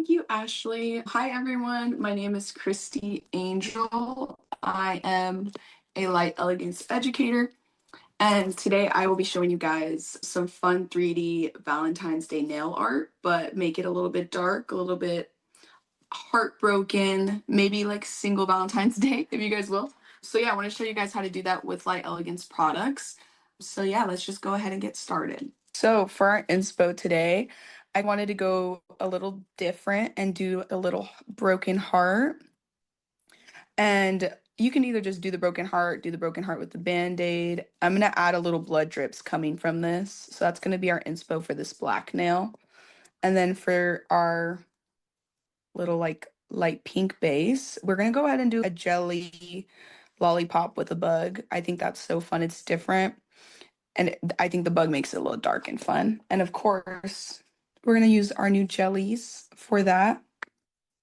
Thank you, Ashley. Hi, everyone. My name is Christy Angel. I am a Light Elegance educator, and today I will be showing you guys some fun 3D Valentine's Day nail art, but make it a little bit dark, a little bit heartbroken, maybe like single Valentine's Day, if you guys will. So yeah, I want to show you guys how to do that with Light Elegance products. So yeah, let's just go ahead and get started. So for our inspo today, I wanted to go a little different and do a little broken heart. And you can either just do the broken heart, do the broken heart with the Band-Aid. I'm going to add a little blood drips coming from this. So that's going to be our inspo for this black nail. And then for our little like light pink base, we're going to go ahead and do a jelly lollipop with a bug. I think that's so fun. It's different. And I think the bug makes it a little dark and fun. And of course, we're going to use our new jellies for that.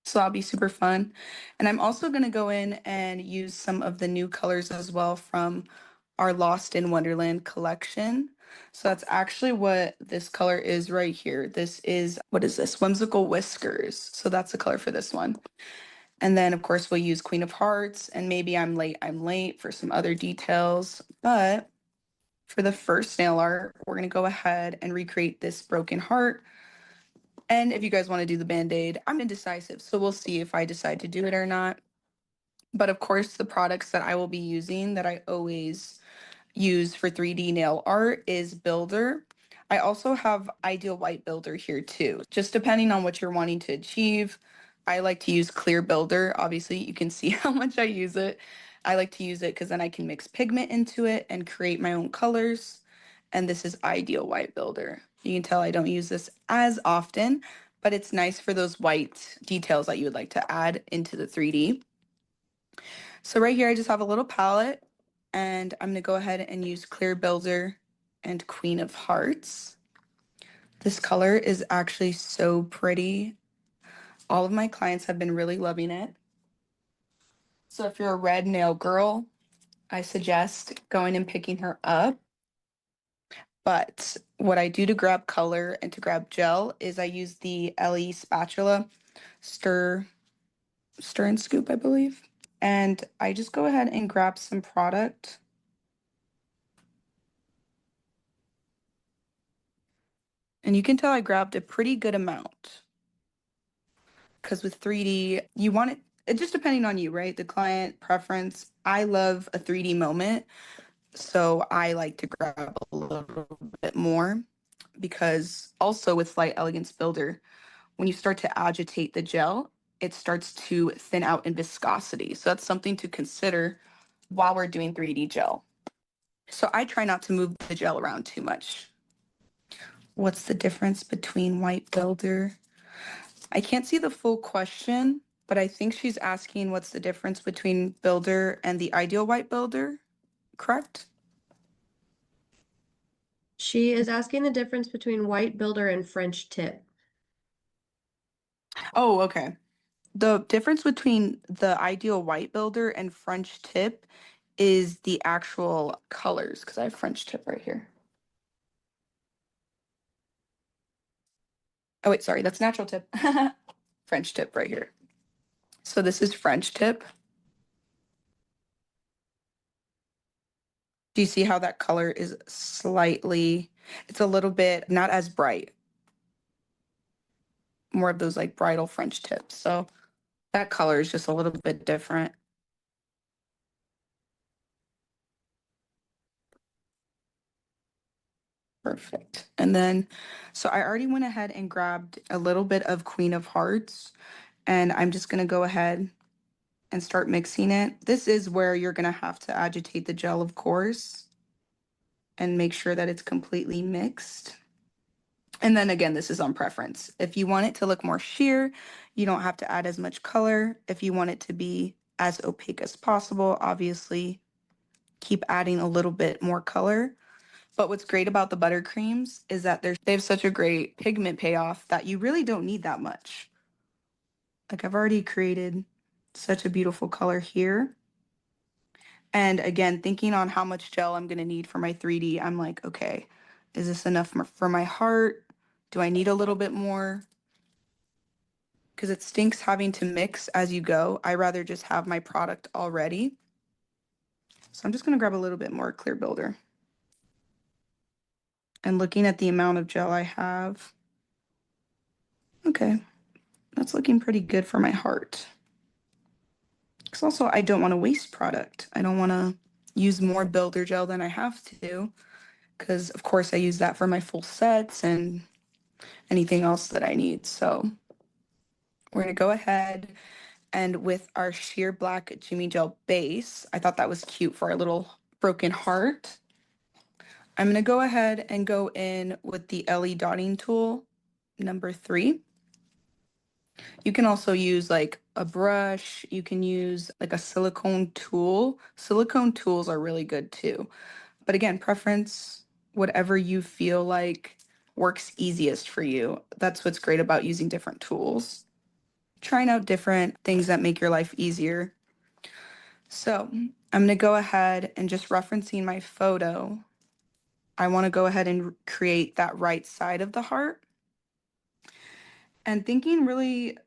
So that'll be super fun. And I'm also going to go in and use some of the new colors as well from our Lost in Wonderland collection. So that's actually what this color is right here. This is, what is this? Whimsical Whiskers. So that's the color for this one. And then, of course, we'll use Queen of Hearts. And maybe I'm late for some other details. But for the first nail art, we're going to go ahead and recreate this broken heart. And if you guys want to do the Band-Aid, I'm indecisive, so we'll see if I decide to do it or not. But of course, the products that I will be using that I always use for 3D nail art is Builder. I also have Ideal White Builder here too, just depending on what you're wanting to achieve. I like to use Clear Builder. Obviously, you can see how much I use it. I like to use it because then I can mix pigment into it and create my own colors. And this is Ideal White Builder. You can tell I don't use this as often, but it's nice for those white details that you would like to add into the 3D. So right here, I just have a little palette, and I'm going to go ahead and use Clear Builder and Queen of Hearts. This color is actually so pretty. All of my clients have been really loving it. So if you're a red nail girl, I suggest going and picking her up. But what I do to grab color and to grab gel is I use the LE spatula, stir and scoop, I believe. And I just go ahead and grab some product. And you can tell I grabbed a pretty good amount. Because with 3D, you want it just depending on you, right? The client preference. I love a 3D moment. So I like to grab a little bit more because also with Light Elegance Builder, when you start to agitate the gel, it starts to thin out in viscosity. So that's something to consider while we're doing 3D gel. So I try not to move the gel around too much. What's the difference between White Builder? I can't see the full question, but I think she's asking what's the difference between Builder and the Ideal White Builder, correct? She is asking the difference between White Builder and French Tip. Oh, okay. The difference between the Ideal White Builder and French Tip is the actual colors, because I have French Tip right here. Oh, wait, sorry, that's Natural Tip. French Tip right here. So this is French Tip. Do you see how that color is slightly, it's a little bit not as bright. More of those like bridal French tips. So that color is just a little bit different. Perfect. And then, so I already went ahead and grabbed a little bit of Queen of Hearts, and I'm just going to go ahead and start mixing it. This is where you're going to have to agitate the gel, of course, and make sure that it's completely mixed. And then again, this is on preference. If you want it to look more sheer, you don't have to add as much color. If you want it to be as opaque as possible, obviously keep adding a little bit more color. But what's great about the buttercreams is that they have such a great pigment payoff that you really don't need that much. Like I've already created such a beautiful color here. And again, thinking on how much gel I'm gonna need for my 3D, I'm like, okay, is this enough for my heart? Do I need a little bit more? because it stinks having to mix as you go. I rather just have my product already. So I'm just going to grab a little bit more clear builder. And looking at the amount of gel I have, okay, that's looking pretty good for my heart. Because also I don't want to waste product. I don't want to use more builder gel than I have to, because of course I use that for my full sets and anything else that I need. So we're going to go ahead and with our sheer black Jimmy Gel base, I thought that was cute for our little broken heart. I'm going to go ahead and go in with the LE dotting tool, number 3. You can also use like a brush. You can use like a silicone tool. Silicone tools are really good too. But again, preference, whatever you feel like works easiest for you. That's what's great about using different tools. Trying out different things that make your life easier. So I'm going to go ahead and just referencing my photo, I want to go ahead and create that right side of the heart. And thinking really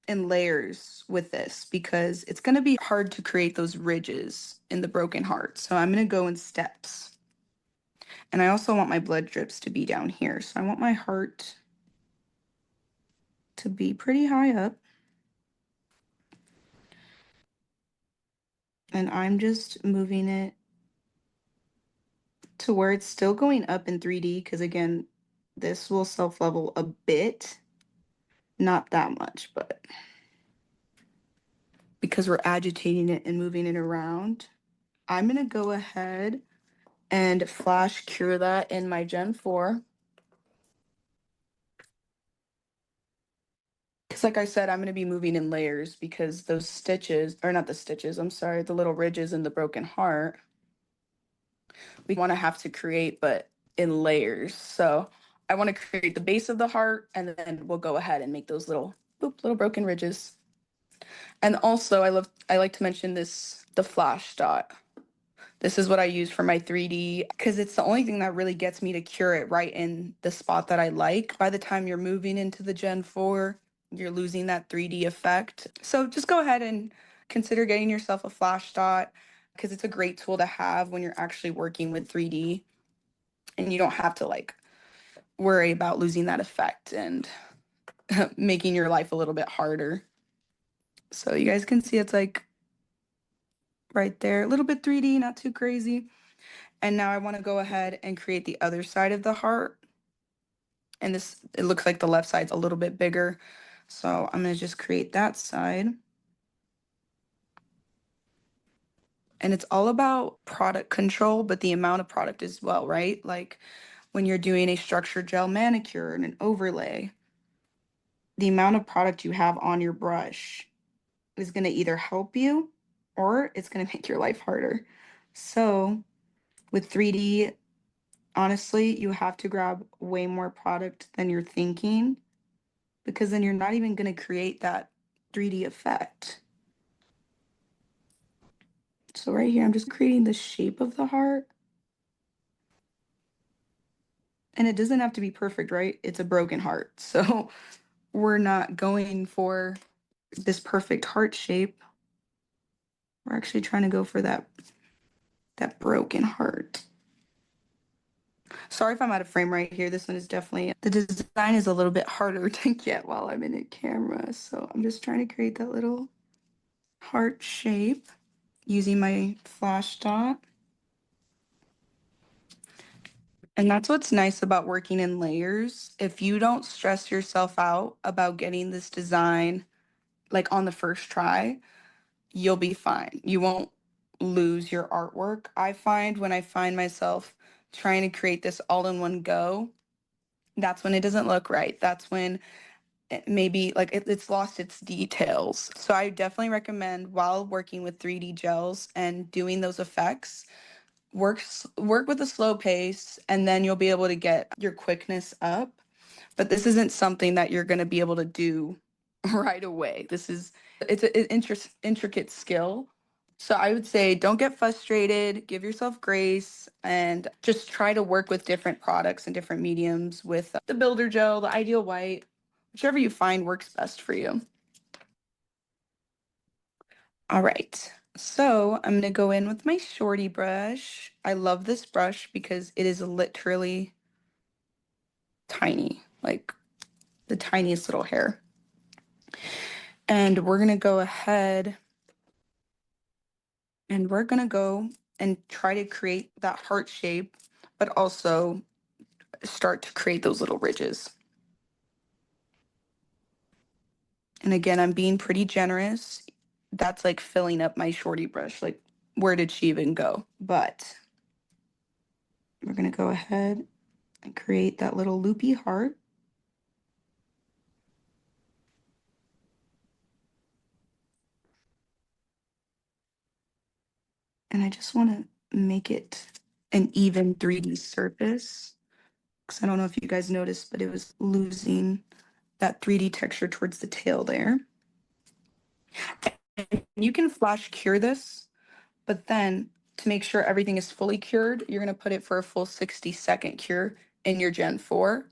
in layers with this because it's going to be hard to create those ridges in the broken heart. So I'm going to go in steps. And I also want my blood drips to be down here. So I want my heart to be pretty high up. And I'm just moving it to where it's still going up in 3D because again, this will self-level a bit. Not that much, but because we're agitating it and moving it around, I'm going to go ahead and flash cure that in my Gen 4. Because like I said, I'm going to be moving in layers because those stitches, or not the stitches, I'm sorry, the little ridges in the broken heart, we want to have to create, but in layers. So I want to create the base of the heart, and then we'll go ahead and make those little, little broken ridges. And also, I like to mention this, the flash dot. This is what I use for my 3D because it's the only thing that really gets me to cure it right in the spot that I like. By the time you're moving into the Gen 4, you're losing that 3D effect. So just go ahead and consider getting yourself a flash dot because it's a great tool to have when you're actually working with 3D and you don't have to like worry about losing that effect and making your life a little bit harder. So you guys can see it's like right there, a little bit 3D, not too crazy. And now I want to go ahead and create the other side of the heart. And this, it looks like the left side's a little bit bigger. So I'm going to just create that side. And it's all about product control, but the amount of product as well, right? Like when you're doing a structured gel manicure and an overlay, the amount of product you have on your brush is going to either help you or it's going to make your life harder. So with 3D, honestly, you have to grab way more product than you're thinking because then you're not even going to create that 3D effect. So right here, I'm just creating the shape of the heart. And it doesn't have to be perfect, right? It's a broken heart. So we're not going for this perfect heart shape. We're actually trying to go for that broken heart. Sorry if I'm out of frame right here. This one is definitely, the design is a little bit harder to get while I'm in a camera. So I'm just trying to create that little heart shape using my flash dot. And that's what's nice about working in layers. If you don't stress yourself out about getting this design like on the first try, you'll be fine. You won't lose your artwork. I find when I find myself trying to create this all in one go, that's when it doesn't look right. That's when maybe like it's lost its details. So I definitely recommend while working with 3D gels and doing those effects, work with a slow pace and then you'll be able to get your quickness up. But this isn't something that you're going to be able to do right away. It's an intricate skill. So I would say don't get frustrated, give yourself grace, and just try to work with different products and different mediums with the builder gel, the ideal white, whichever you find works best for you. All right. So I'm gonna go in with my shorty brush. I love this brush because it is literally tiny, like the tiniest little hair. And we're gonna go ahead and we're gonna go and try to create that heart shape, but also start to create those little ridges. And again, I'm being pretty generous. That's like filling up my shorty brush. Like, where did she even go? But we're gonna go ahead and create that little loopy heart. And I just want to make it an even 3D surface. Because I don't know if you guys noticed, but it was losing that 3D texture towards the tail there. And you can flash cure this, but then to make sure everything is fully cured, you're going to put it for a full 60-second cure in your Gen 4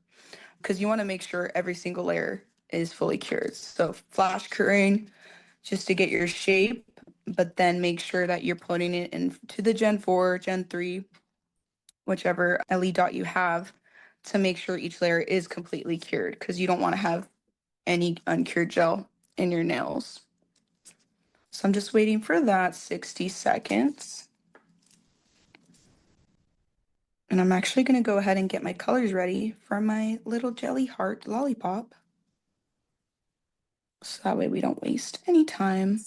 because you want to make sure every single layer is fully cured. So flash curing just to get your shape, but then make sure that you're putting it into the Gen 4, Gen 3, whichever LE dot you have, to make sure each layer is completely cured because you don't want to have any uncured gel in your nails. So I'm just waiting for that 60 seconds. And I'm actually going to go ahead and get my colors ready for my little jelly heart lollipop. So that way we don't waste any time.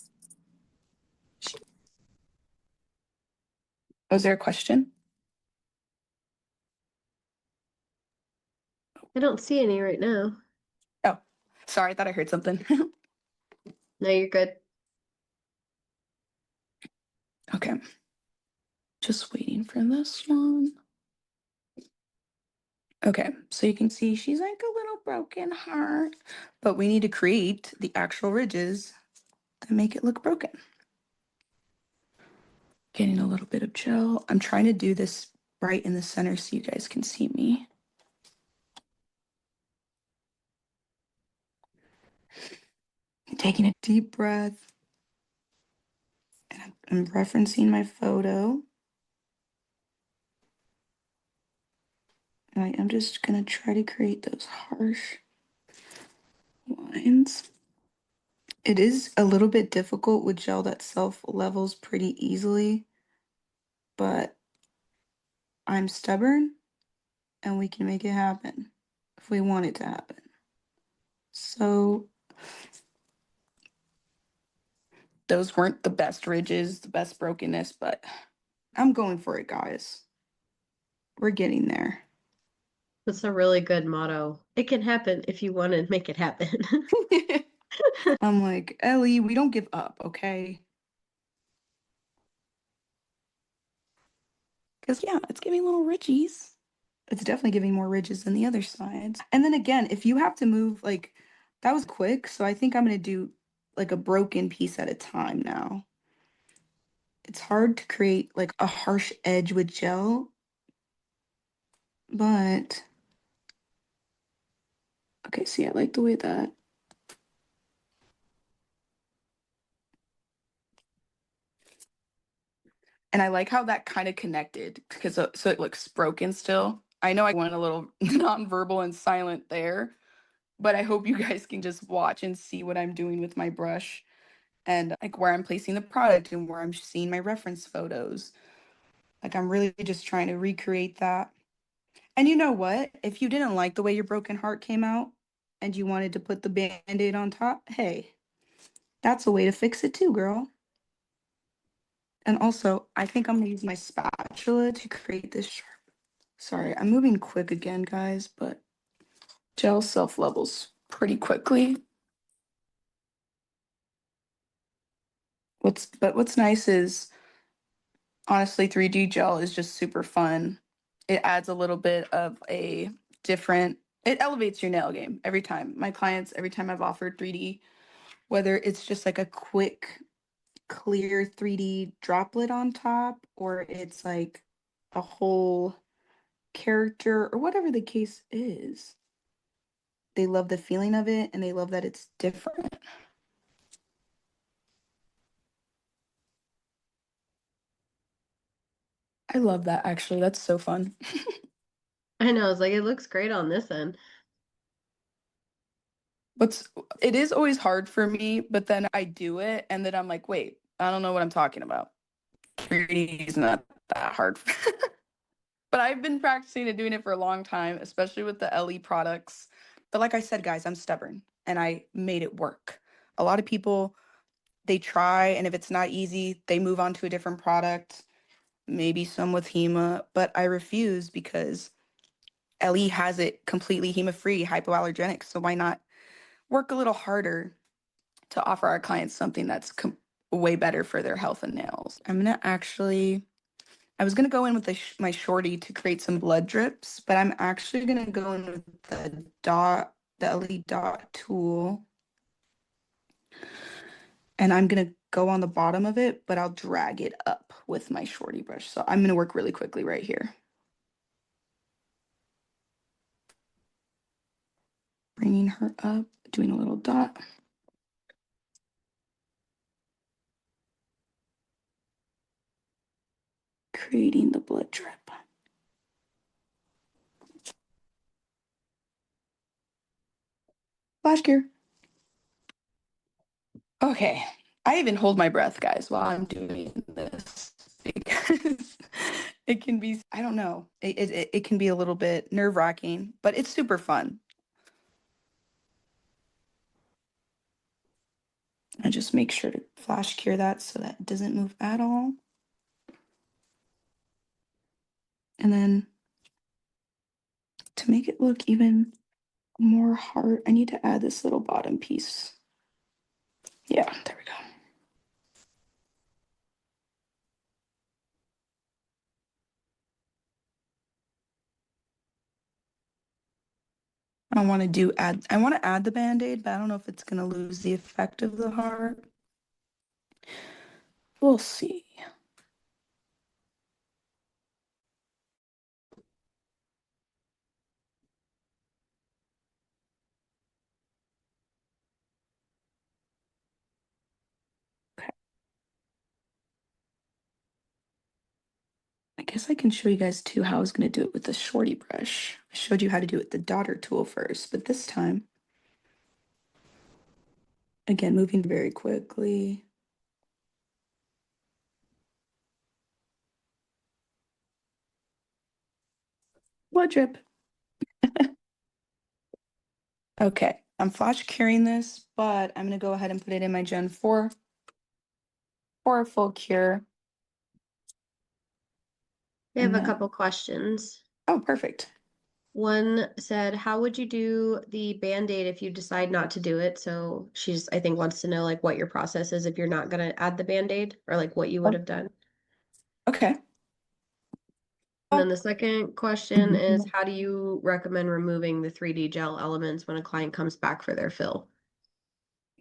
Was there a question? I don't see any right now. Oh, sorry, I thought I heard something. No, you're good. Okay, just waiting for this one. Okay, so you can see she's like a little broken heart, but we need to create the actual ridges to make it look broken. Getting a little bit of gel. I'm trying to do this right in the center so you guys can see me. Taking a deep breath. And I'm referencing my photo. And I am just gonna try to create those harsh lines. It is a little bit difficult with gel that self-levels pretty easily, but I'm stubborn and we can make it happen if we want it to happen. So those weren't the best ridges, the best brokenness, but I'm going for it, guys. We're getting there. That's a really good motto. It can happen if you want to make it happen. I'm like, Ellie, we don't give up, okay? Because, yeah, it's giving little ridges. It's definitely giving more ridges than the other sides. And then again, if you have to move, like, that was quick. So I think I'm going to do like a broken piece at a time now. It's hard to create like a harsh edge with gel, but okay, see, I like the way that. And I like how that kind of connected because so it looks broken still. I know I went a little nonverbal and silent there, but I hope you guys can just watch and see what I'm doing with my brush and like where I'm placing the product and where I'm seeing my reference photos. Like I'm really just trying to recreate that. And you know what? If you didn't like the way your broken heart came out and you wanted to put the Band-Aid on top, hey, that's a way to fix it too, girl. And also, I think I'm gonna use my spatula to create this sharp. Sorry, I'm moving quick again, guys, but gel self levels pretty quickly. What's nice is honestly 3D gel is just super fun. It adds a little bit of a different, it elevates your nail game every time. My clients, every time I've offered 3D, whether it's just like a quick clear 3D droplet on top or it's like a whole character or whatever the case is. They love the feeling of it and they love that it's different. I love that actually. That's so fun. I know, it's like it looks great on this end. But it is always hard for me, but then I do it and then I'm like, wait, I don't know what I'm talking about. 3D is not that hard. But I've been practicing and doing it for a long time, especially with the LE products. But like I said, guys, I'm stubborn and I made it work. A lot of people, they try, and if it's not easy, they move on to a different product, maybe some with Hema, but I refuse because LE has it completely Hema-free, hypoallergenic. So why not work a little harder to offer our clients something that's way better for their health and nails? I'm gonna actually I was gonna go in with my shorty to create some blood drips, but I'm actually gonna go in with the LE dot tool, and I'm gonna go on the bottom of it, but I'll drag it up with my shorty brush. So I'm gonna work really quickly right here. Bringing her up, doing a little dot. Creating the blood drip. Flash gear. Okay. I even hold my breath, guys, while I'm doing this because it can be, I don't know, it can be a little bit nerve-wracking, but it's super fun. I just make sure to flash cure that so that it doesn't move at all. And then to make it look even more hard, I need to add this little bottom piece. Yeah, there we go. I want to add the Band-Aid, but I don't know if it's going to lose the effect of the heart. We'll see. Okay. I guess I can show you guys too how I was going to do it with the shorty brush. I showed you how to do it with the daughter tool first, but this time, again, moving very quickly. Blood drip. Okay, I'm flash curing this, but I'm gonna go ahead and put it in my Gen 4 for a full cure. We have And a then, couple questions. oh, perfect. One said, how would you do the Band-Aid if you decide not to do it? So she's, I think, wants to know like what your process is if you're not gonna add the Band-Aid or like what you would Oh, have done. okay. And then the second question is, Mhm. how do you recommend removing the 3D gel elements when a client comes back for their fill?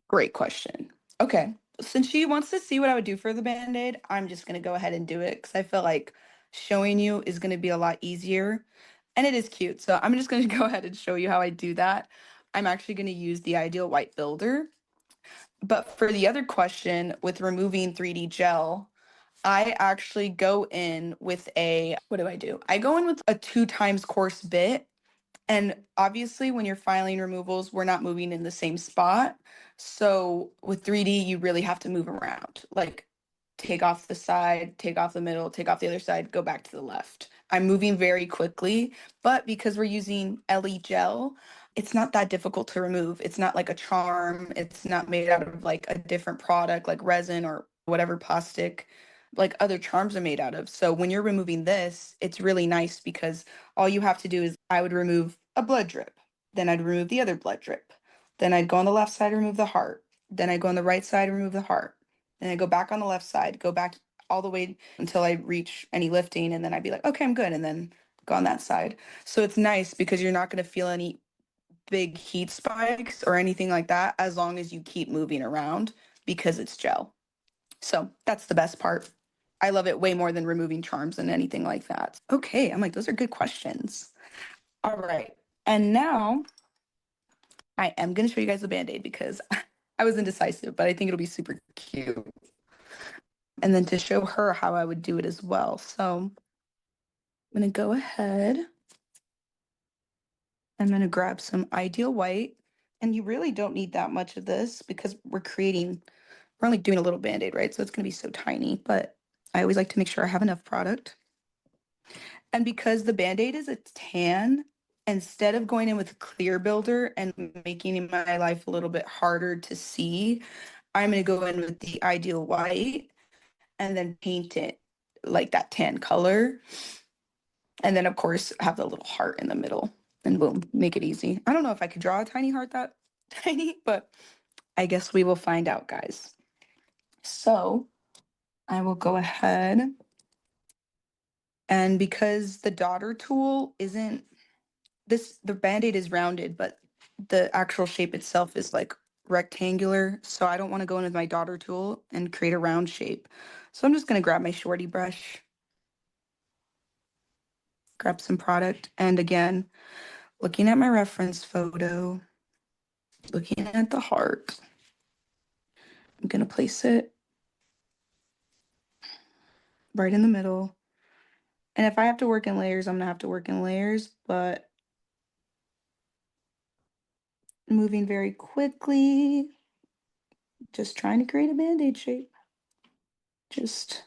Great question. Okay, since she wants to see what I would do for the Band-Aid, I'm just gonna go ahead and do it because I feel like showing you is gonna be a lot easier. And it is cute, so I'm just gonna go ahead and show you how I do that. I'm actually gonna use the Ideal White Builder. But for the other question with removing 3D gel, I actually go in with what do I do? I go in with a 2 times coarse bit. And obviously, when you're filing removals, we're not moving in the same spot. So with 3D, you really have to move around. Like take off the side, take off the middle, take off the other side, go back to the left. I'm moving very quickly, but because we're using LE gel, it's not that difficult to remove. It's not like a charm. It's not made out of like a different product like resin or whatever plastic like other charms are made out of. So when you're removing this, it's really nice because all you have to do is I would remove a blood drip, then I'd remove the other blood drip, then I'd go on the left side, remove the heart, then I go on the right side, remove the heart, and I go back on the left side, go back all the way until I reach any lifting, and then I'd be like, okay, I'm good, and then go on that side. So it's nice because you're not going to feel any big heat spikes or anything like that as long as you keep moving around because it's gel. So that's the best part. I love it way more than removing charms and anything like that. Okay, I'm like, those are good questions. All right. And now I am going to show you guys the Band-Aid because I was indecisive, but I think it'll be super cute. And then to show her how I would do it as well. So I'm going to go ahead. I'm going to grab some Ideal White. And you really don't need that much of this because we're only doing a little Band-Aid, right? So it's going to be so tiny, but I always like to make sure I have enough product. And because the Band-Aid is a tan, instead of going in with a clear builder and making my life a little bit harder to see, I'm going to go in with the Ideal White and then paint it like that tan color. And then, of course, have the little heart in the middle. And boom, make it easy. I don't know if I could draw a tiny heart that tiny, but I guess we will find out, guys. So I will go ahead. And because the daughter tool isn't the Band-Aid is rounded, but the actual shape itself is like rectangular. So I don't want to go in with my daughter tool and create a round shape. So I'm just going to grab my shorty brush, grab some product. And again, looking at my reference photo, looking at the heart, I'm going to place it right in the middle. And if I have to work in layers, I'm going to have to work in layers, but moving very quickly, just trying to create a Band-Aid shape. Just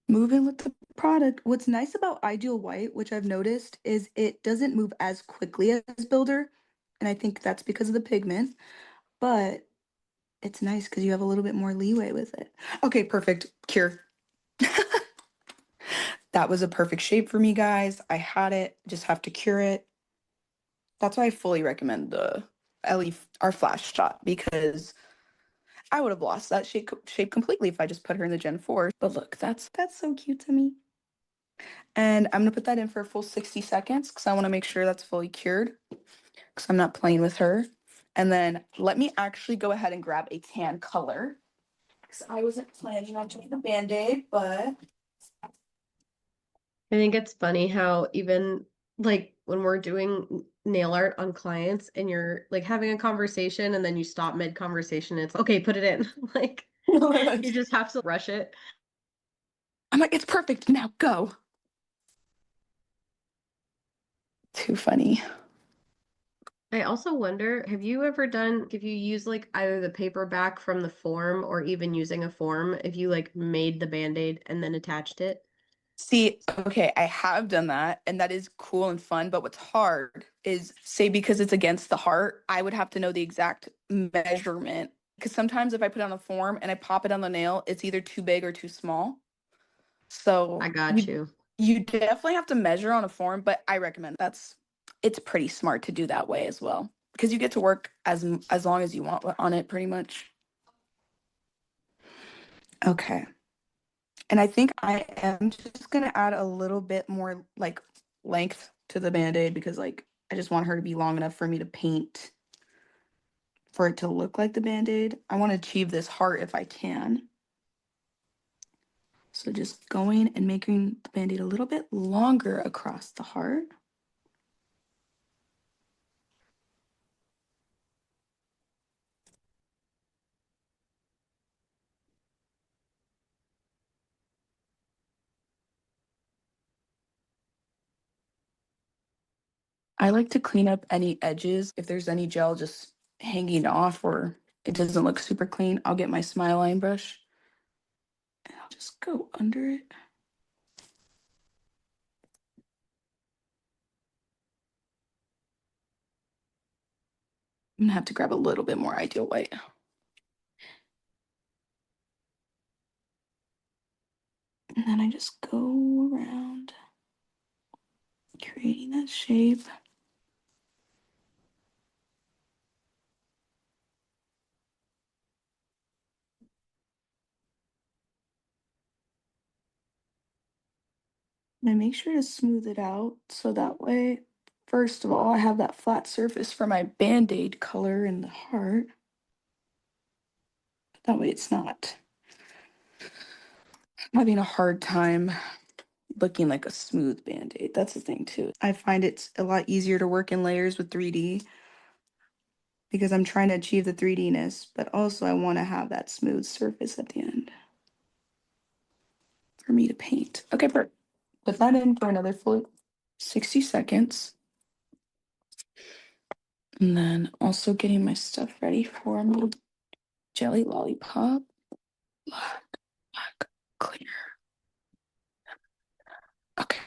moving with the product. What's nice about Ideal White, which I've noticed, is it doesn't move as quickly as Builder. And I think that's because of the pigment, but it's nice because you have a little bit more leeway with it. Okay, perfect. Cure. That was a perfect shape for me, guys. I had it, just have to cure it. That's why I fully recommend the our flash shot, because I would have lost that shape completely if I just put her in the Gen 4. But look, that's so cute to me. And I'm gonna put that in for a full 60 seconds because I want to make sure that's fully cured because I'm not playing with her. And then let me actually go ahead and grab a tan color because I wasn't planning on doing the Band-Aid, but I think it's funny how even like when we're doing nail art on clients and you're like having a conversation and then you stop mid-conversation, it's okay, put it in. Like you just have to rush it. I'm like, it's perfect. Now go. Too funny. I also wonder, have you ever done, if you use like either the paperback from the form or even using a form, if you like made the Band-Aid and then attached it? See, okay, I have done that, and that is cool and fun. But what's hard is, say, because it's against the heart, I would have to know the exact measurement. Because sometimes if I put it on a form and I pop it on the nail, it's either too big or too small. I So got you. you definitely have to measure on a form, but I recommend it's pretty smart to do that way as well because you get to work as long as you want on it, pretty much. Okay. And I think I am just gonna add a little bit more like length to the Band-Aid because like I just want her to be long enough for me to paint for it to look like the Band-Aid. I want to achieve this heart if I can. So just going and making the Band-Aid a little bit longer across the heart. I like to clean up any edges. If there's any gel just hanging off or it doesn't look super clean, I'll get my Smile Line brush and I'll just go under it. I'm gonna have to grab a little bit more Ideal White. And then I just go around creating that shape. And I make sure to smooth it out so that way, first of all, I have that flat surface for my Band-Aid color in the heart. That way it's not having a hard time looking like a smooth Band-Aid. That's the thing too. I find it's a lot easier to work in layers with 3D because I'm trying to achieve the 3D-ness, but also I want to have that smooth surface at the end for me to paint. Okay, perfect. Put that in for another full 60 seconds. And then also getting my stuff ready for my jelly lollipop. Black, black, clear. Okay.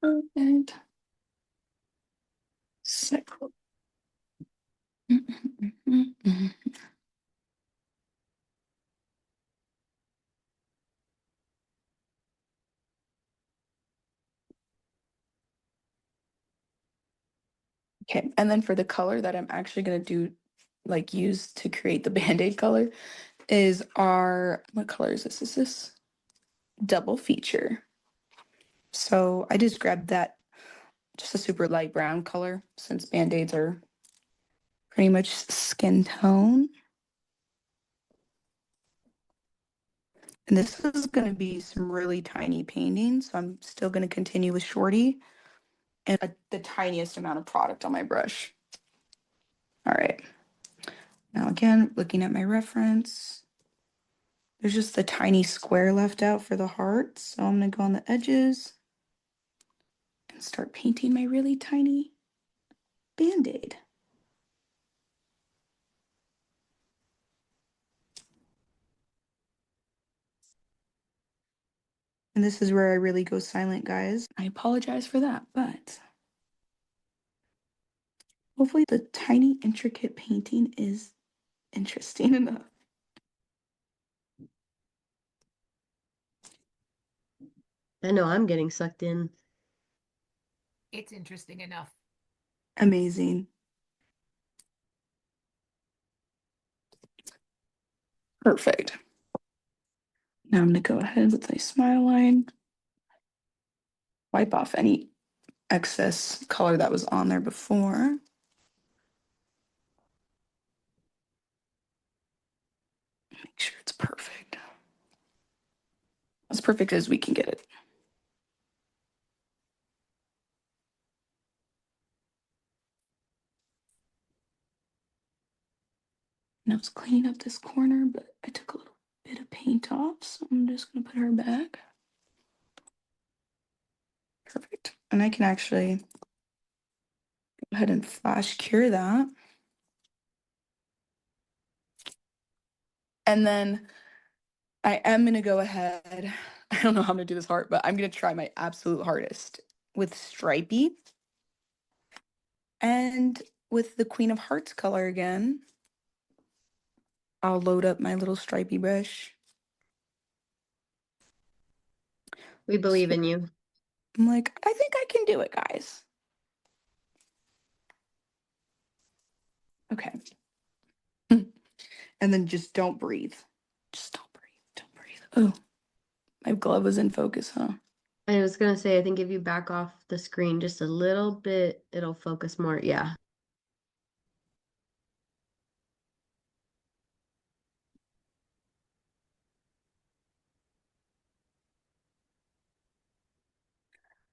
Perfect. Cycle. Okay, and then for the color that I'm actually gonna do, like use to create the Band-Aid color, is our, what color is this? Is this double feature? So I just grabbed that, just a super light brown color, since Band-Aids are pretty much skin tone. And this is gonna be some really tiny painting, so I'm still gonna continue with Shorty and the tiniest amount of product on my brush. All right. Now again, looking at my reference, there's just a tiny square left out for the heart. So I'm gonna go on the edges and start painting my really tiny Band-Aid. And this is where I really go silent, guys. I apologize for that, but hopefully the tiny intricate painting is interesting enough. I know I'm getting sucked in. It's interesting enough. Amazing. Perfect. Now I'm gonna go ahead with a smile line. Wipe off any excess color that was on there before. Make sure it's perfect. As perfect as we can get it. And I was cleaning up this corner, but I took a little bit of paint off, so I'm just gonna put her back. Perfect. And I can actually go ahead and flash cure that. And then I am gonna go ahead, I don't know how I'm gonna do this heart, but I'm gonna try my absolute hardest with Stripey. And with the Queen of Hearts color again, I'll load up my little stripey brush. We believe in you. I'm like, I think I can do it, guys. Okay. And then just don't breathe. Just don't breathe. Don't breathe. Oh, my glove was in focus, huh? I was gonna say, I think if you back off the screen just a little bit, it'll focus more. Yeah.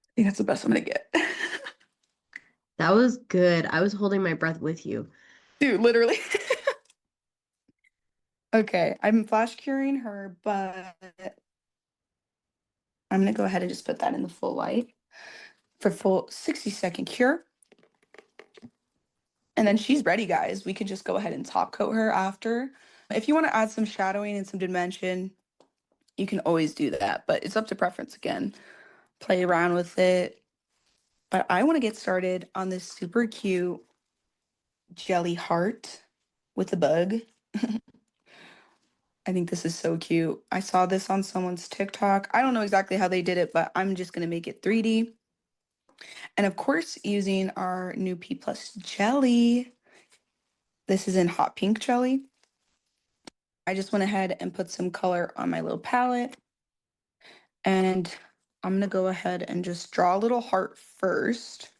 I think that's the best I'm gonna get. That was good. I was holding my breath with you. Dude, literally. Okay, I'm flash curing her, but I'm gonna go ahead and just put that in the full light for full 60-second cure. And then she's ready, guys. We could just go ahead and top coat her after. If you want to add some shadowing and some dimension, you can always do that, but it's up to preference again. Play around with it. But I want to get started on this super cute jelly heart with a bug. I think this is so cute. I saw this on someone's TikTok. I don't know exactly how they did it, but I'm just going to make it 3D. And of course, using our new P Plus jelly. This is in hot pink jelly. I just went ahead and put some color on my little palette. And I'm going to go ahead and just draw a little heart first.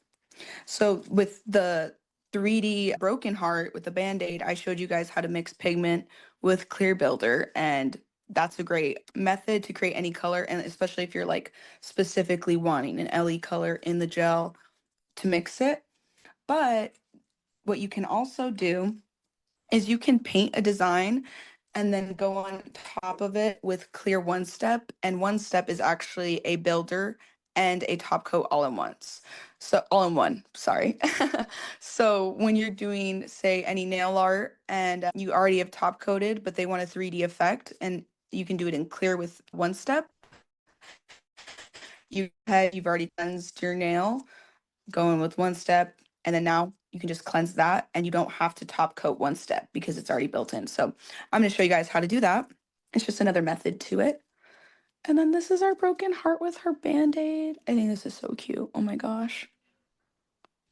So with the 3D broken heart with the Band-Aid, I showed you guys how to mix pigment with clear builder, and that's a great method to create any color, and especially if you're like specifically wanting an LE color in the gel to mix it. But what you can also do is you can paint a design and then go on top of it with clear One Step. And One Step is actually a builder and a top coat all in once. So all in one, sorry. So when you're doing, say, any nail art and you already have top coated, but they want a 3D effect, and you can do it in clear with One Step. You've already cleansed your nail, going with One Step, and then now you can just cleanse that, and you don't have to top coat One Step because it's already built in. So I'm going to show you guys how to do that. It's just another method to it. And then this is our broken heart with her Band-Aid. I think this is so cute. Oh my gosh.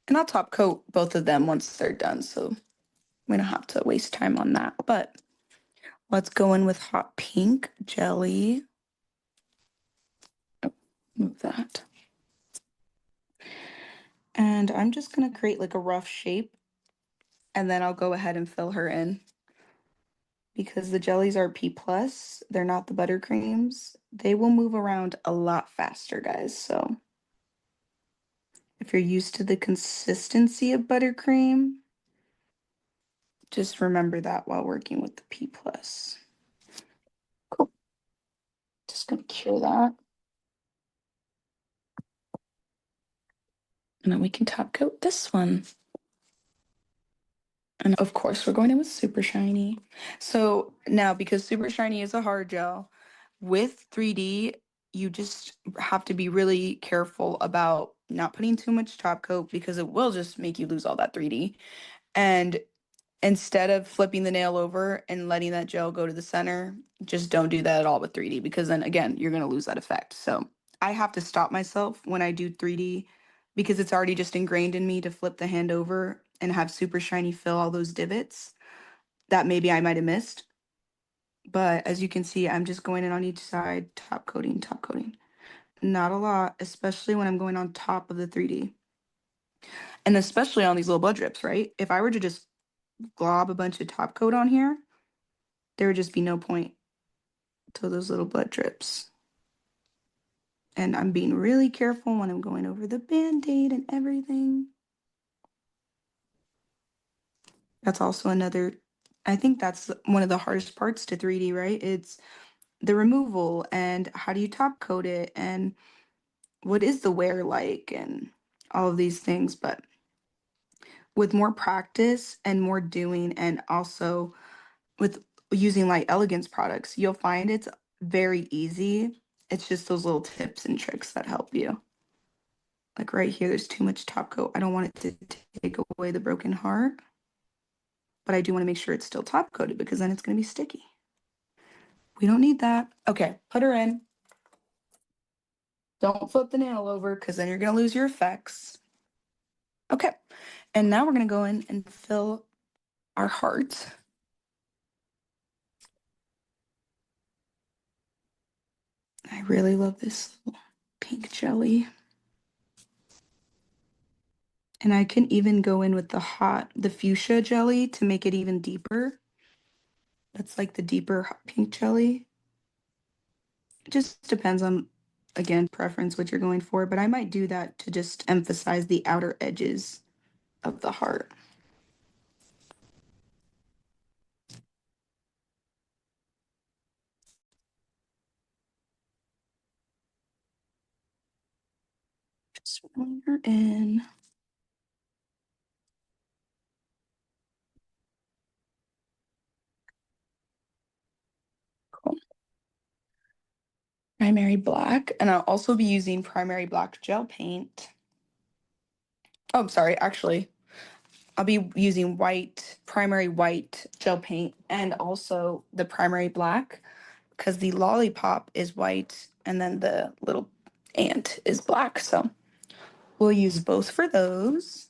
And I'll top coat both of them once they're done, so we don't have to waste time on that. But let's go in with hot pink jelly. Oh, move that. And I'm just going to create like a rough shape, and then I'll go ahead and fill her in. Because the jellies are P+, they're not the buttercreams. They will move around a lot faster, guys. So if you're used to the consistency of buttercream, just remember that while working with the P+. Cool. Just gonna cure that. And then we can top coat this one. And of course, we're going in with Super Shiny. So now, because Super Shiny is a hard gel, with 3D, you just have to be really careful about not putting too much top coat because it will just make you lose all that 3D. And instead of flipping the nail over and letting that gel go to the center, just don't do that at all with 3D because then again, you're going to lose that effect. So I have to stop myself when I do 3D because it's already just ingrained in me to flip the hand over and have Super Shiny fill all those divots that maybe I might have missed. But as you can see, I'm just going in on each side, top coating, top coating. Not a lot, especially when I'm going on top of the 3D. And especially on these little blood drips, right? If I were to just glob a bunch of top coat on here, there would just be no point to those little blood drips. And I'm being really careful when I'm going over the Band-Aid and everything. That's also another, I think that's one of the hardest parts to 3D, right? It's the removal and how do you top coat it and what is the wear like and all of these things. But with more practice and more doing, and also with using Light Elegance products, you'll find it's very easy. It's just those little tips and tricks that help you. Like right here, there's too much top coat. I don't want it to take away the broken heart, but I do want to make sure it's still top coated because then it's going to be sticky. We don't need that. Okay, put her in. Don't flip the nail over because then you're going to lose your effects. Okay, and now we're going to go in and fill our heart. I really love this little pink jelly. And I can even go in with the fuchsia jelly to make it even deeper. That's like the deeper hot pink jelly. It just depends on, again, preference, what you're going for, but I might do that to just emphasize the outer edges of the heart. Just filling her in. Cool. Primary black, and I'll also be using primary black gel paint. Oh, I'm sorry, actually, I'll be using primary white gel paint and also the primary black because the Lollipop is white and then the little ant is black. So we'll use both for those.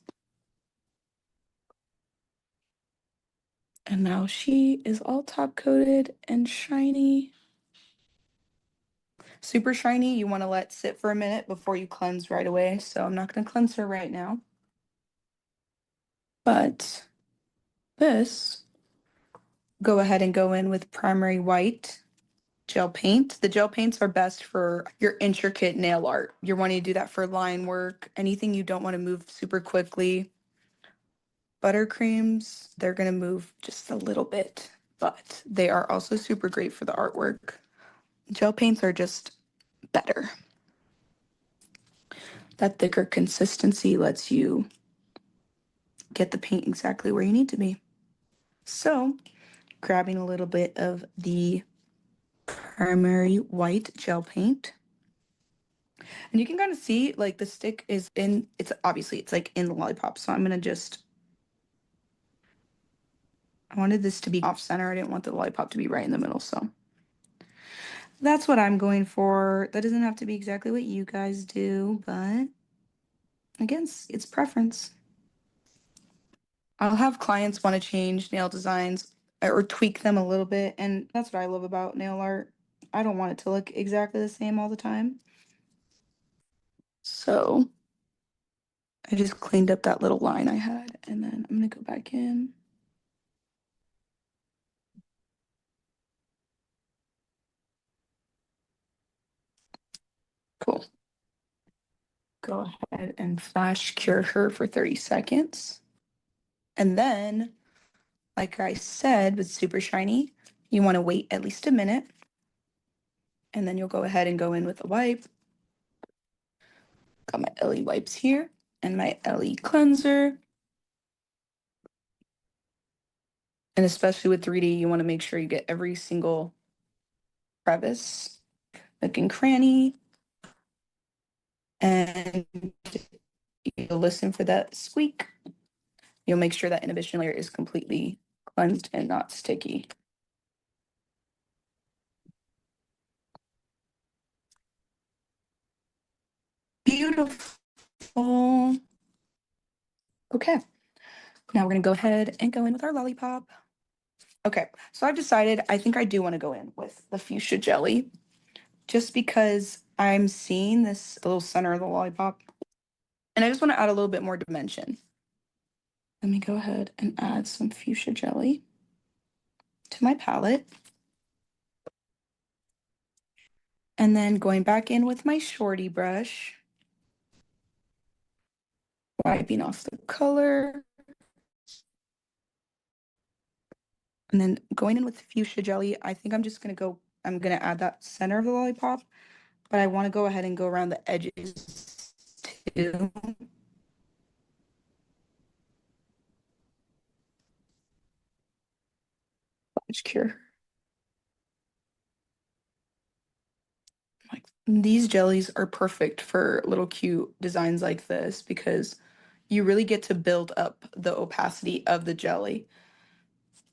And now she is all top coated and shiny. Super shiny, you want to let sit for a minute before you cleanse right away. So I'm not going to cleanse her right now. But this, go ahead and go in with primary white gel paint. The gel paints are best for your intricate nail art. You're wanting to do that for line work, anything you don't want to move super quickly. Buttercreams, they're going to move just a little bit. but they are also super great for the artwork. Gel paints are just better. That thicker consistency lets you get the paint exactly where you need to be. So, grabbing a little bit of the primary white gel paint. And you can kind of see like the stick is in, it's obviously it's like in the lollipop. So I'm gonna just, I wanted this to be off center. I didn't want the lollipop to be right in the middle. So that's what I'm going for. That doesn't have to be exactly what you guys do, but again, it's preference. I'll have clients want to change nail designs or tweak them a little bit. And that's what I love about nail art. I don't want it to look exactly the same all the time. So I just cleaned up that little line I had, and then I'm gonna go back in. Cool. Go ahead and flash cure her for 30 seconds. And then, like I said, with super shiny, you want to wait at least a minute. And then you'll go ahead and go in with a wipe. Got my LE wipes here and my LE cleanser. And especially with 3D, you want to make sure you get every single crevice, nook and cranny. And you'll listen for that squeak. You'll make sure that inhibition layer is completely cleansed and not sticky. Beautiful. Okay, now we're gonna go ahead and go in with our lollipop. Okay, so I've decided I think I do want to go in with the fuchsia jelly just because I'm seeing this little center of the lollipop and I just want to add a little bit more dimension. Let me go ahead and add some fuchsia jelly to my palette. And then going back in with my shorty brush, wiping off the color. And then going in with fuchsia jelly, I think I'm just gonna go, I'm gonna add that center of the lollipop, but I wanna go ahead and go around the edges too. Cure. Like these jellies are perfect for little cute designs like this because you really get to build up the opacity of the jelly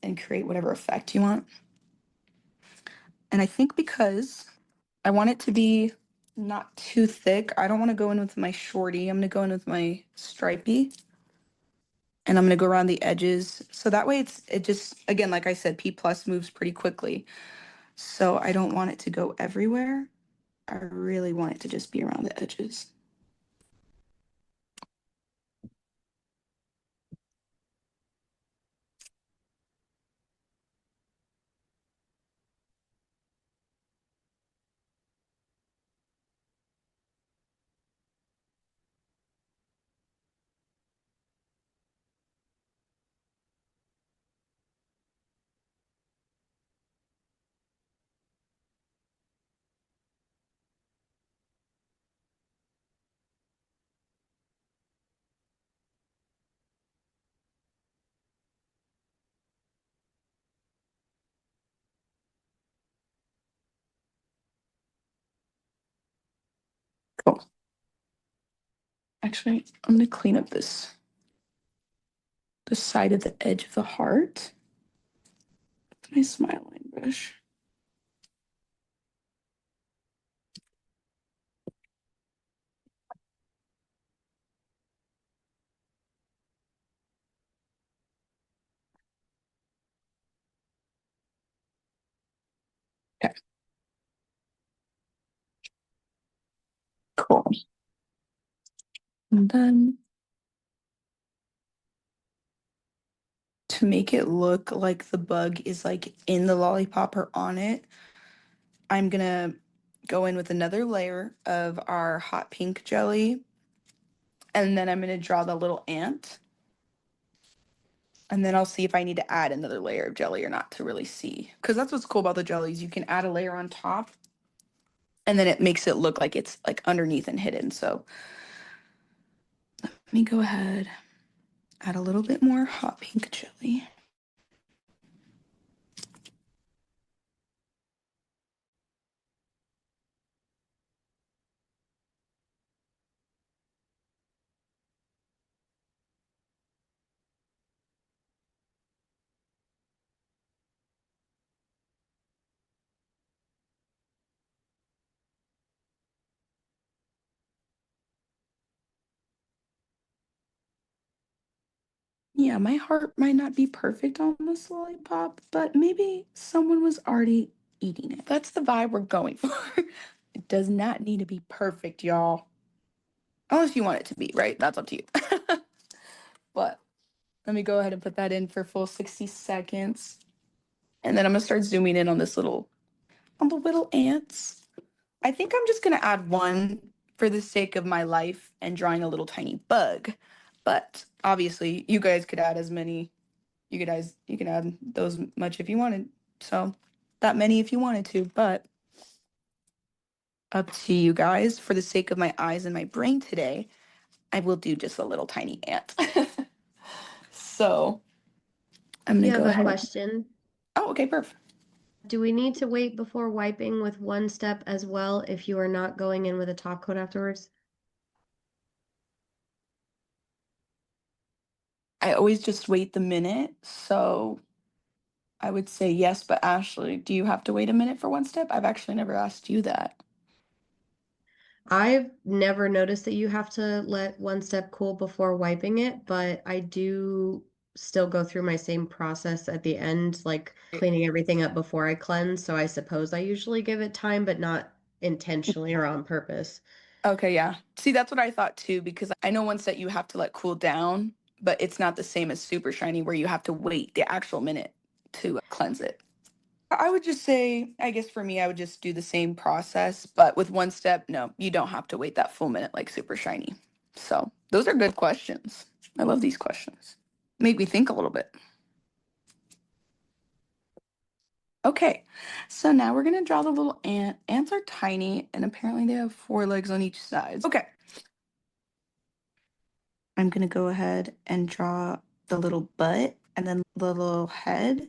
and create whatever effect you want. And I think because I want it to be not too thick, I don't want to go in with my shorty. I'm going to go in with my stripey. And I'm going to go around the edges. So that way it just, again, like I said, P plus moves pretty quickly. So I don't want it to go everywhere. I really want it to just be around the edges. Cool. Actually, I'm going to clean up the side of the edge of the heart with my smile line brush. Okay. Cool. And then to make it look like the bug is like in the lollipop or on it, I'm gonna go in with another layer of our hot pink jelly. And then I'm gonna draw the little ant And then I'll see if I need to add another layer of jelly or not to really see. Because that's what's cool about the jellies. You can add a layer on top and then it makes it look like it's like underneath and hidden. So let me go ahead, add a little bit more hot pink jelly. Yeah, my heart might not be perfect on this lollipop, but maybe someone was already eating it. That's the vibe we're going for. It does not need to be perfect, y'all. Unless you want it to be, right? That's up to you. But let me go ahead and put that in for full 60 seconds. And then I'm gonna start zooming in on on the little ants. I think I'm just gonna add one for the sake of my life and drawing a little tiny bug. But obviously you guys could add as many, you could add those much if you wanted. So that many if you wanted to, but up to you guys. For the sake of my eyes and my brain today, I will do just a little tiny ant. So I'm You gonna have go a ahead. question. Oh, okay, perfect. Do we need to wait before wiping with one step as well if you are not going in with a top coat afterwards? I always just wait the minute. So I would say yes, but Ashley, do you have to wait a minute for one step? I've actually never asked you that. I've never noticed that you have to let one step cool before wiping it, but I do still go through my same process at the end, like cleaning everything up before I cleanse. So I suppose I usually give it time, but not intentionally or on purpose. Okay, yeah. See, that's what I thought too, because I know one set you have to let cool down, but it's not the same as super shiny where you have to wait the actual minute to cleanse it. I would just say, I guess for me, I would just do the same process, but with one step, no, you don't have to wait that full minute like super shiny. So those are good questions. I love these questions. Make me think a little bit. Okay, so now we're gonna draw the little ant. Ants are tiny, and apparently they have 4 legs on each side. Okay, I'm gonna go ahead and draw the little butt and then the little head,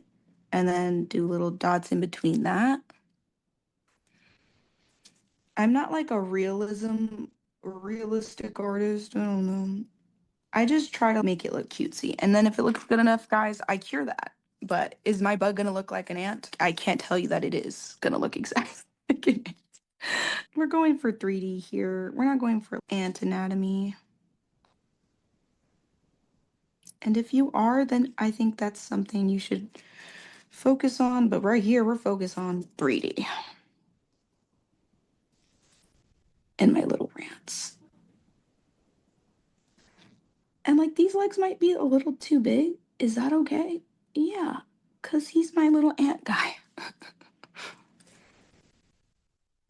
and then do little dots in between that. I'm not like a realistic artist. I don't know. I just try to make it look cutesy, and then if it looks good enough, guys, I cure that. But is my bug gonna look like an ant? I can't tell you that it is gonna look exactly like an ant. We're going for 3D here. We're not going for ant anatomy. And if you are, then I think that's something you should focus on. But right here, we're focused on 3D and my little rants. And like these legs might be a little too big. Is that okay? Yeah, because he's my little ant guy.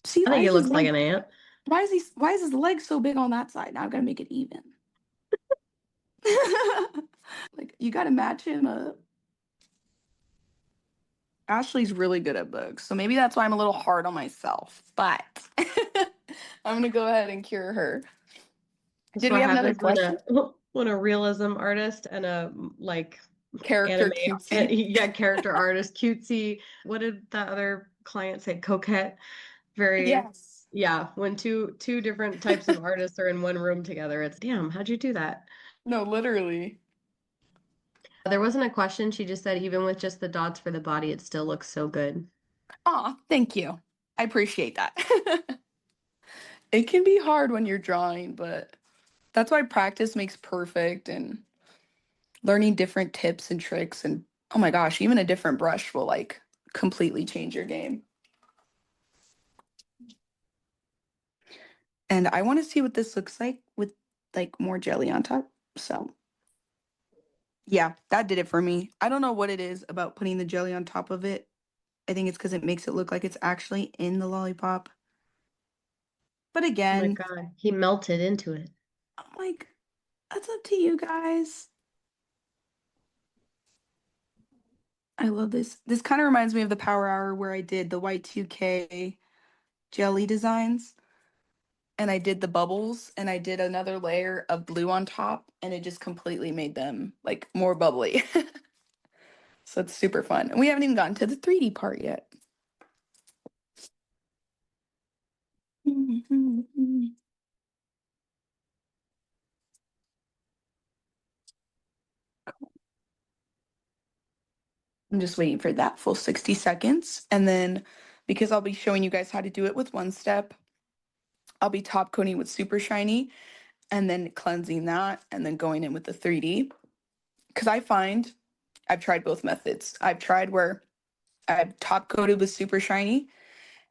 See, I think it looks like an ant. why is his leg so big on that side? Now I've got to make it even. Like you got to match him up. Ashley's really good at books, so maybe that's why I'm a little hard on myself. But I'm gonna go ahead and cure her. That's Did we what have another happens when a question? when a realism artist and a like Character anime cutesy. yeah, character artist, cutesy. What did that other client say? Coquette. Very Yes. yeah, when two different types of artists are in one room together, it's damn, how'd you do that? No, literally. There wasn't a question, she just said even with just the dots for the body, it still looks so good. Aw, thank you. I appreciate that. It can be hard when you're drawing, but that's why practice makes perfect and learning different tips and tricks and oh my gosh, even a different brush will like completely change your game. And I want to see what this looks like with like more jelly on top. So yeah, that did it for me. I don't know what it is about putting the jelly on top of it. I think it's because it makes it look like it's actually in the lollipop. But Oh my again, God, he melted into it. I'm like, that's up to you guys. I love this. This kind of reminds me of the Power Hour where I did the Y2K jelly designs and I did the bubbles and I did another layer of blue on top and it just completely made them like more bubbly. So it's super fun. And we haven't even gotten to the 3D part yet. I'm just waiting for that full 60 seconds. And then because I'll be showing you guys how to do it with one step, I'll be top coating with super shiny and then cleansing that and then going in with the 3D. Because I find I've tried both methods. I've tried where I've top coated with super shiny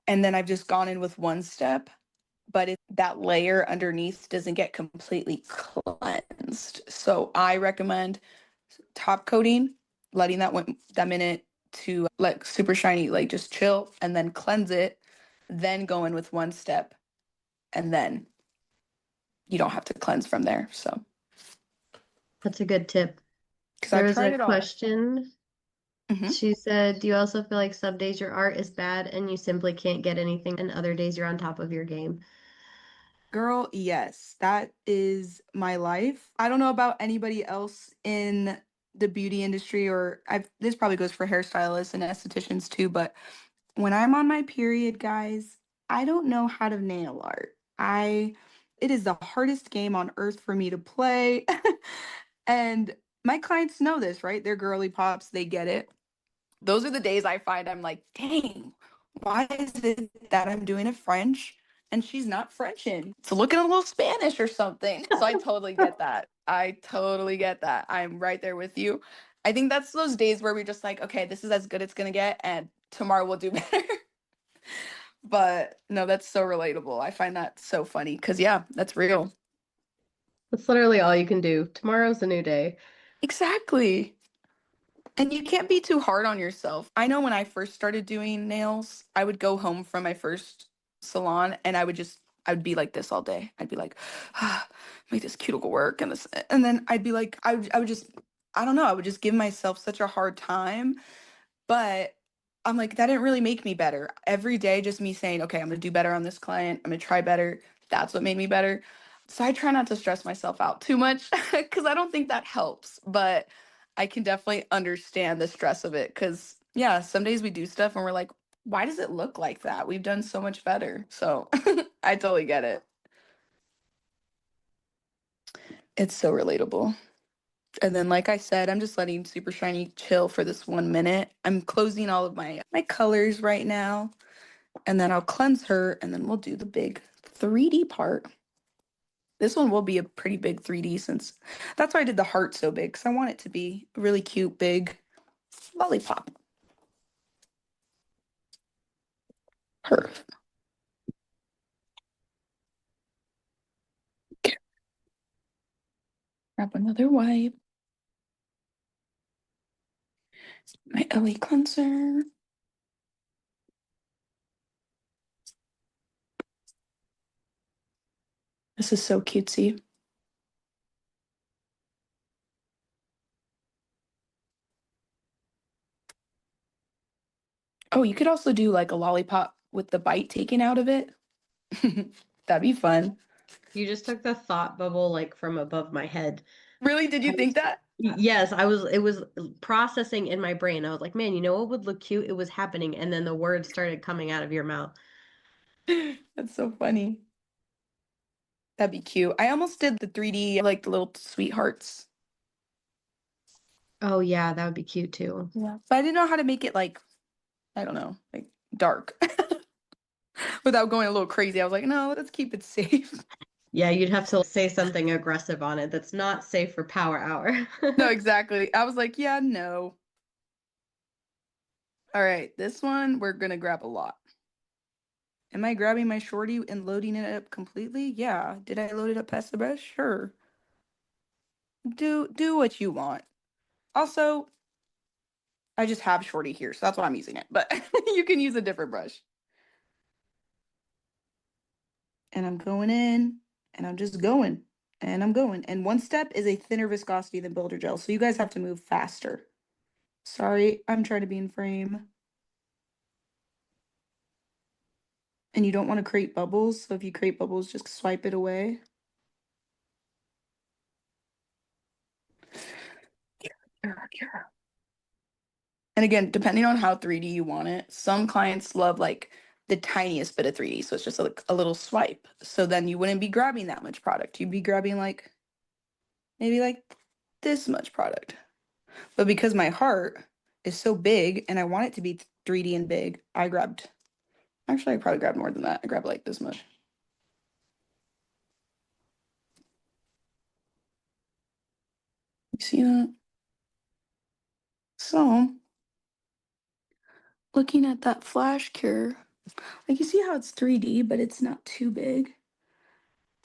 and then I've just gone in with one step, but that layer underneath doesn't get completely cleansed. So I recommend top coating, letting that minute to let super shiny like just chill and then cleanse it, then go in with one step and then you don't have to cleanse from there. So That's a good tip. because There I've was tried a it all. question. Mhm. She said, "Do you also feel like some days your art is bad and you simply can't get anything, and other days you're on top of your game?" Girl, yes, that is my life. I don't know about anybody else in the beauty industry or I've this probably goes for hairstylists and estheticians too, but when I'm on my period, guys, I don't know how to nail art. It is the hardest game on earth for me to play. And my clients know this, right? They're girly pops, they get it. Those are the days I find I'm like, dang, why is it that I'm doing a French and she's not Frenching? It's looking a little Spanish or something. So I totally get that. I totally get that. I'm right there with you. I think that's those days where we're just like, okay, this is as good it's gonna get, and tomorrow we'll do better. But no, that's so relatable. I find that so funny because, yeah, that's real. That's literally all you can do. Tomorrow's a new day. Exactly. And you can't be too hard on yourself. I know when I first started doing nails, I would go home from my first salon and I would be like this all day. I'd be like, ah, make this cuticle work and this, and then I'd be like, I would just, I don't know, I would just give myself such a hard time. But I'm like, that didn't really make me better. Every day, just me saying, okay, I'm gonna do better on this client. I'm gonna try better. That's what made me better. So I try not to stress myself out too much because I don't think that helps. But I can definitely understand the stress of it because, yeah, some days we do stuff and we're like, why does it look like that? We've done so much better. So I totally get it. It's so relatable. And then, like I said, I'm just letting Super Shiny chill for this 1 minute. I'm closing all of my colors right now. And then I'll cleanse her and then we'll do the big 3D part. This one will be a pretty big 3D since that's why I did the heart so big because I want it to be a really cute, big lollipop. Perfect. Okay. Grab another wipe. My LA cleanser. This is so cutesy. Oh, you could also do like a lollipop with the bite taken out of it. That'd be fun. You just took the thought bubble like from above my head. Really? Did you think that? Yes, it was processing in my brain. I was like, man, you know what would look cute? It was happening. And then the words started coming out of your mouth. That's so funny. That'd be cute. I almost did the 3D, like the little sweethearts. Oh yeah, that would be cute too. Yeah. But I didn't know how to make it like, I don't know, like dark without going a little crazy. I was like, no, let's keep it safe. Yeah, you'd have to say something aggressive on it that's not safe for power hour. No, exactly. I was like, yeah, no. All right, this one we're gonna grab a lot. Am I grabbing my shorty and loading it up completely? Yeah. Did I load it up past the brush? Sure. Do what you want. Also, I just have shorty here, so that's why I'm using it. But you can use a different brush. And I'm going in, and I'm just going, and I'm going. And one step is a thinner viscosity than builder gel, so you guys have to move faster. Sorry, I'm trying to be in frame. And you don't want to create bubbles, so if you create bubbles, just swipe it away. And again, depending on how 3D you want it, some clients love like the tiniest bit of 3D, so it's just like a little swipe. So then you wouldn't be grabbing that much product. You'd be grabbing like maybe like this much product. But because my heart is so big and I want it to be 3D and big, I probably grabbed more than that. I grabbed like this much. You see that? So, looking at that flash cure, like you see how it's 3D, but it's not too big.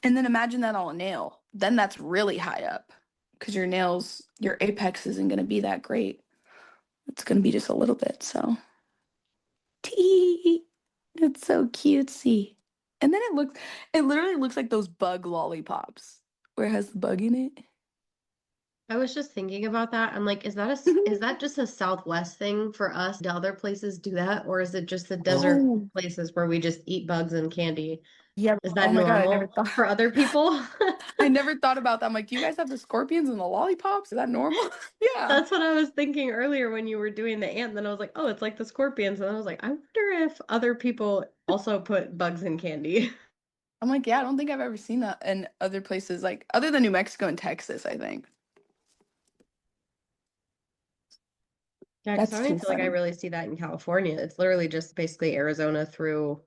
And then imagine that on a nail. Then that's really high up because your nails, your apex isn't going to be that great. It's going to be just a little bit. So, tee, it's so cutesy. And then it literally looks like those bug lollipops where it has the bug in it. I was just thinking about that. I'm like, is that just a Southwest thing for us? Do other places do that? Or is it just the desert Oh, places where we just eat bugs and candy? yeah. Is Oh that my God, I never normal thought. for other people? I never thought about that. I'm like, do you guys have the scorpions and the lollipops? Is that normal? Yeah. That's what I was thinking earlier when you were doing the ant. Then I was like, oh, it's like the scorpions. And I was like, I wonder if other people also put bugs in candy. I'm like, yeah, I don't think I've ever seen that in other places, like other than New Mexico and Texas, I think. Yeah, because I That's don't even too feel like I funny. really see that in California. It's literally just basically Arizona through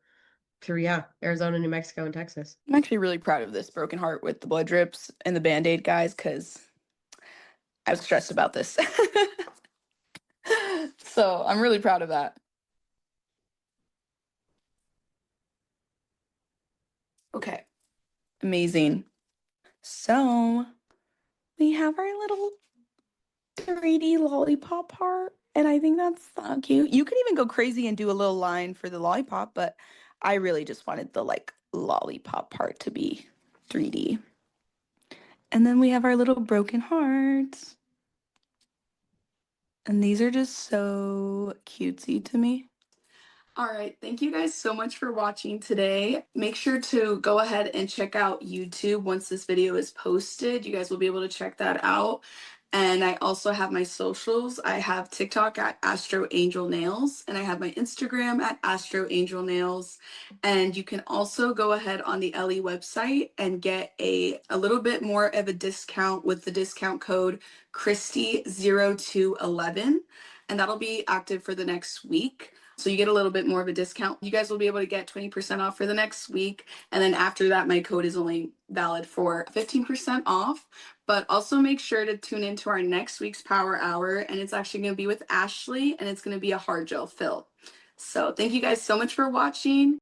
yeah, Arizona, New Mexico, and Texas. I'm actually really proud of this broken heart with the blood drips and the Bandaid guys because I was stressed about this. So I'm really proud of that. Okay, amazing. So we have our little 3D lollipop heart, and I think that's so cute. You could even go crazy and do a little line for the lollipop, but I really just wanted the like lollipop part to be 3D. And then we have our little broken hearts. And these are just so cutesy to me. All right, thank you guys so much for watching today. Make sure to go ahead and check out YouTube once this video is posted. You guys will be able to check that out. And I also have my socials. I have TikTok at Astro Angel Nails, and I have my Instagram at Astro Angel Nails. And you can also go ahead on the Ellie website and get a little bit more of a discount with the discount code Christy0211. And that'll be active for the next week. So you get a little bit more of a discount. You guys will be able to get 20% off for the next week. And then after that, my code is only valid for 15% off. But also make sure to tune into our next week's Power Hour. And it's actually going to be with Ashley, and it's going to be a hard gel fill. So thank you guys so much for watching.